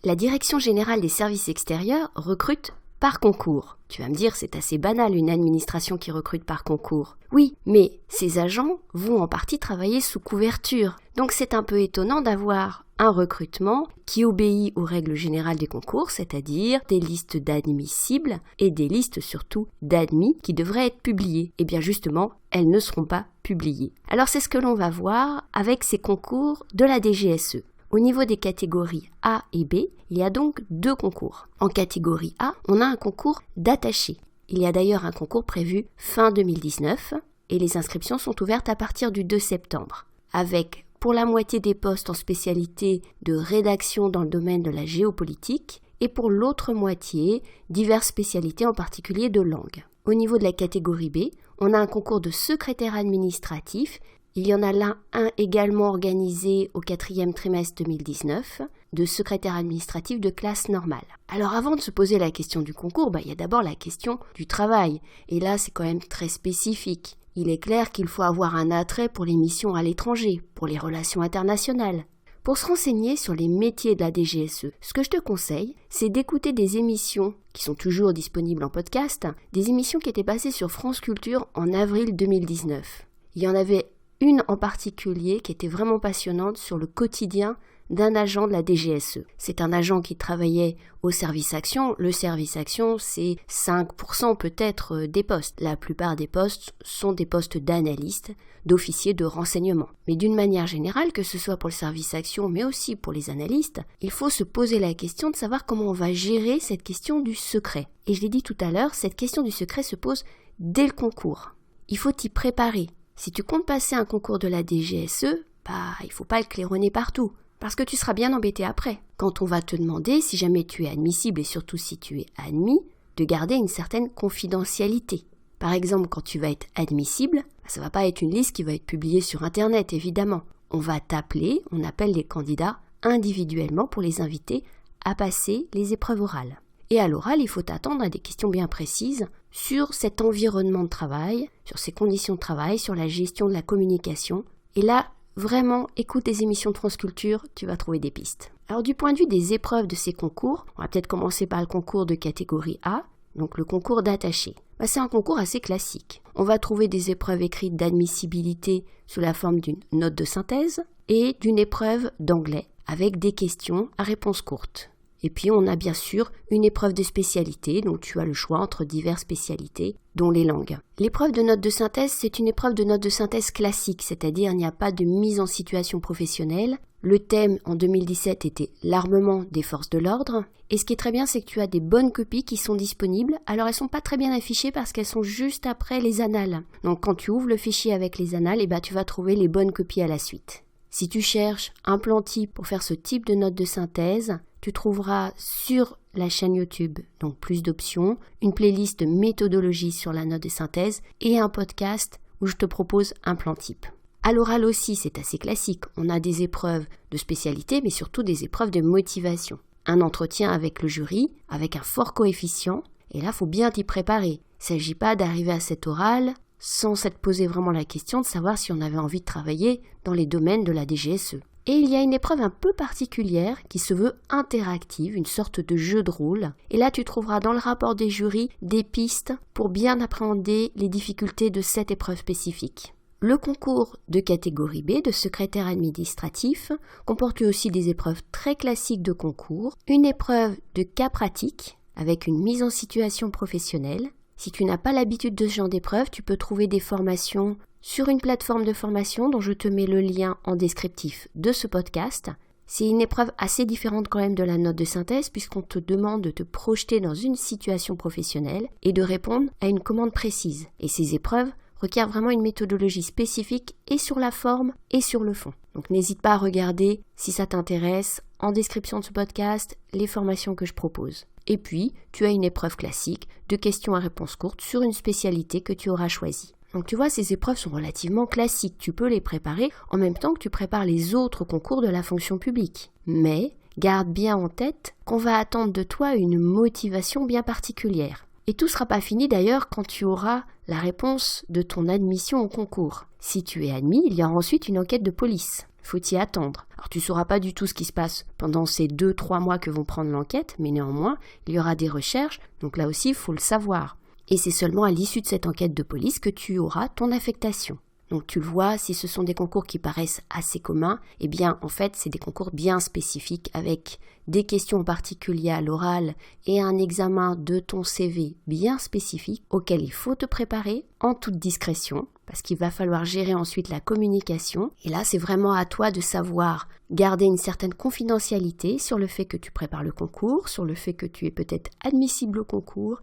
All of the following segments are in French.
La Direction générale des services extérieurs recrute par concours. Tu vas me dire, c'est assez banal une administration qui recrute par concours. Oui, mais ces agents vont en partie travailler sous couverture. Donc c'est un peu étonnant d'avoir un recrutement qui obéit aux règles générales des concours, c'est-à-dire des listes d'admissibles et des listes surtout d'admis qui devraient être publiées. Et bien justement, elles ne seront pas publiées. Alors c'est ce que l'on va voir avec ces concours de la DGSE. Au niveau des catégories A et B, il y a donc 2 concours. En catégorie A, on a un concours d'attaché. Il y a d'ailleurs un concours prévu fin 2019 et les inscriptions sont ouvertes à partir du 2 septembre. Avec pour la moitié des postes en spécialité de rédaction dans le domaine de la géopolitique et pour l'autre moitié, diverses spécialités en particulier de langue. Au niveau de la catégorie B, on a un concours de secrétaire administratif. Il y en a là un également organisé au 4e trimestre 2019 de secrétaire administratif de classe normale. Alors avant de se poser la question du concours, il y a d'abord la question du travail. Et là, c'est quand même très spécifique. Il est clair qu'il faut avoir un attrait pour les missions à l'étranger, pour les relations internationales. Pour se renseigner sur les métiers de la DGSE, ce que je te conseille, c'est d'écouter des émissions qui sont toujours disponibles en podcast, des émissions qui étaient passées sur France Culture en avril 2019. Il y en avait une en particulier qui était vraiment passionnante sur le quotidien d'un agent de la DGSE. C'est un agent qui travaillait au service action. Le service action, c'est 5% peut-être des postes. La plupart des postes sont des postes d'analystes, d'officiers de renseignement. Mais d'une manière générale, que ce soit pour le service action, mais aussi pour les analystes, il faut se poser la question de savoir comment on va gérer cette question du secret. Et je l'ai dit tout à l'heure, cette question du secret se pose dès le concours. Il faut t'y préparer. Si tu comptes passer un concours de la DGSE, il ne faut pas le claironner partout, parce que tu seras bien embêté après. Quand on va te demander, si jamais tu es admissible et surtout si tu es admis, de garder une certaine confidentialité. Par exemple, quand tu vas être admissible, ça ne va pas être une liste qui va être publiée sur Internet, évidemment. On va t'appeler, on appelle les candidats individuellement pour les inviter à passer les épreuves orales. Et à l'oral, il faut t'attendre à des questions bien précises sur cet environnement de travail, sur ses conditions de travail, sur la gestion de la communication. Et là, vraiment, écoute des émissions de France Culture, tu vas trouver des pistes. Alors du point de vue des épreuves de ces concours, on va peut-être commencer par le concours de catégorie A, donc le concours d'attaché. C'est un concours assez classique. On va trouver des épreuves écrites d'admissibilité sous la forme d'une note de synthèse et d'une épreuve d'anglais avec des questions à réponse courte. Et puis on a bien sûr une épreuve de spécialité, donc tu as le choix entre diverses spécialités, dont les langues. L'épreuve de note de synthèse, c'est une épreuve de note de synthèse classique, c'est-à-dire il n'y a pas de mise en situation professionnelle. Le thème en 2017 était l'armement des forces de l'ordre. Et ce qui est très bien, c'est que tu as des bonnes copies qui sont disponibles. Alors elles ne sont pas très bien affichées parce qu'elles sont juste après les annales. Donc quand tu ouvres le fichier avec les annales, tu vas trouver les bonnes copies à la suite. Si tu cherches un plan type pour faire ce type de note de synthèse, tu trouveras sur la chaîne YouTube, donc plus d'options, une playlist de méthodologie sur la note de synthèse et un podcast où je te propose un plan type. À l'oral aussi, c'est assez classique. On a des épreuves de spécialité, mais surtout des épreuves de motivation. Un entretien avec le jury, avec un fort coefficient, et là, il faut bien t'y préparer. Il ne s'agit pas d'arriver à cet oral sans s'être posé vraiment la question de savoir si on avait envie de travailler dans les domaines de la DGSE. Et il y a une épreuve un peu particulière qui se veut interactive, une sorte de jeu de rôle. Et là, tu trouveras dans le rapport des jurys des pistes pour bien appréhender les difficultés de cette épreuve spécifique. Le concours de catégorie B, de secrétaire administratif, comporte aussi des épreuves très classiques de concours, une épreuve de cas pratique avec une mise en situation professionnelle. Si tu n'as pas l'habitude de ce genre d'épreuve, tu peux trouver des formations sur une plateforme de formation dont je te mets le lien en descriptif de ce podcast. C'est une épreuve assez différente quand même de la note de synthèse puisqu'on te demande de te projeter dans une situation professionnelle et de répondre à une commande précise. Et ces épreuves requièrent vraiment une méthodologie spécifique et sur la forme et sur le fond. Donc n'hésite pas à regarder, si ça t'intéresse, en description de ce podcast, les formations que je propose. Et puis, tu as une épreuve classique de questions à réponse courte sur une spécialité que tu auras choisie. Donc tu vois, ces épreuves sont relativement classiques. Tu peux les préparer en même temps que tu prépares les autres concours de la fonction publique. Mais garde bien en tête qu'on va attendre de toi une motivation bien particulière. Et tout ne sera pas fini d'ailleurs quand tu auras la réponse de ton admission au concours. Si tu es admis, il y aura ensuite une enquête de police. faut t'y attendre. Alors tu sauras pas du tout ce qui se passe pendant ces 2-3 mois que vont prendre l'enquête, mais néanmoins, il y aura des recherches, donc là aussi, il faut le savoir. Et c'est seulement à l'issue de cette enquête de police que tu auras ton affectation. Donc tu le vois, si ce sont des concours qui paraissent assez communs, eh bien en fait c'est des concours bien spécifiques avec des questions en particulier à l'oral et un examen de ton CV bien spécifique auquel il faut te préparer en toute discrétion parce qu'il va falloir gérer ensuite la communication. Et là c'est vraiment à toi de savoir garder une certaine confidentialité sur le fait que tu prépares le concours, sur le fait que tu es peut-être admissible au concours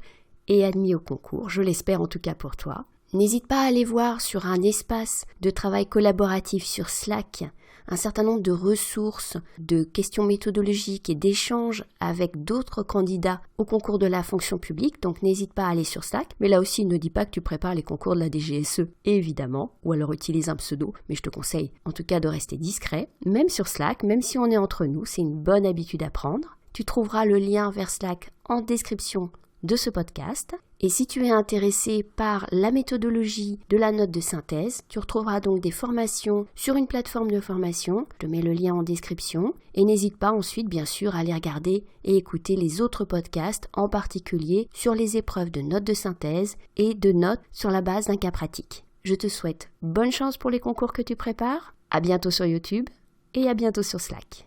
et admis au concours, je l'espère en tout cas pour toi. N'hésite pas à aller voir sur un espace de travail collaboratif sur Slack un certain nombre de ressources, de questions méthodologiques et d'échanges avec d'autres candidats au concours de la fonction publique. Donc n'hésite pas à aller sur Slack. Mais là aussi, ne dis pas que tu prépares les concours de la DGSE, évidemment, ou alors utilise un pseudo. Mais je te conseille en tout cas de rester discret. Même sur Slack, même si on est entre nous, c'est une bonne habitude à prendre. Tu trouveras le lien vers Slack en description de ce podcast. Et si tu es intéressé par la méthodologie de la note de synthèse, tu retrouveras donc des formations sur une plateforme de formation. Je te mets le lien en description. Et n'hésite pas ensuite, bien sûr, à aller regarder et écouter les autres podcasts, en particulier sur les épreuves de notes de synthèse et de notes sur la base d'un cas pratique. Je te souhaite bonne chance pour les concours que tu prépares. À bientôt sur YouTube et à bientôt sur Slack.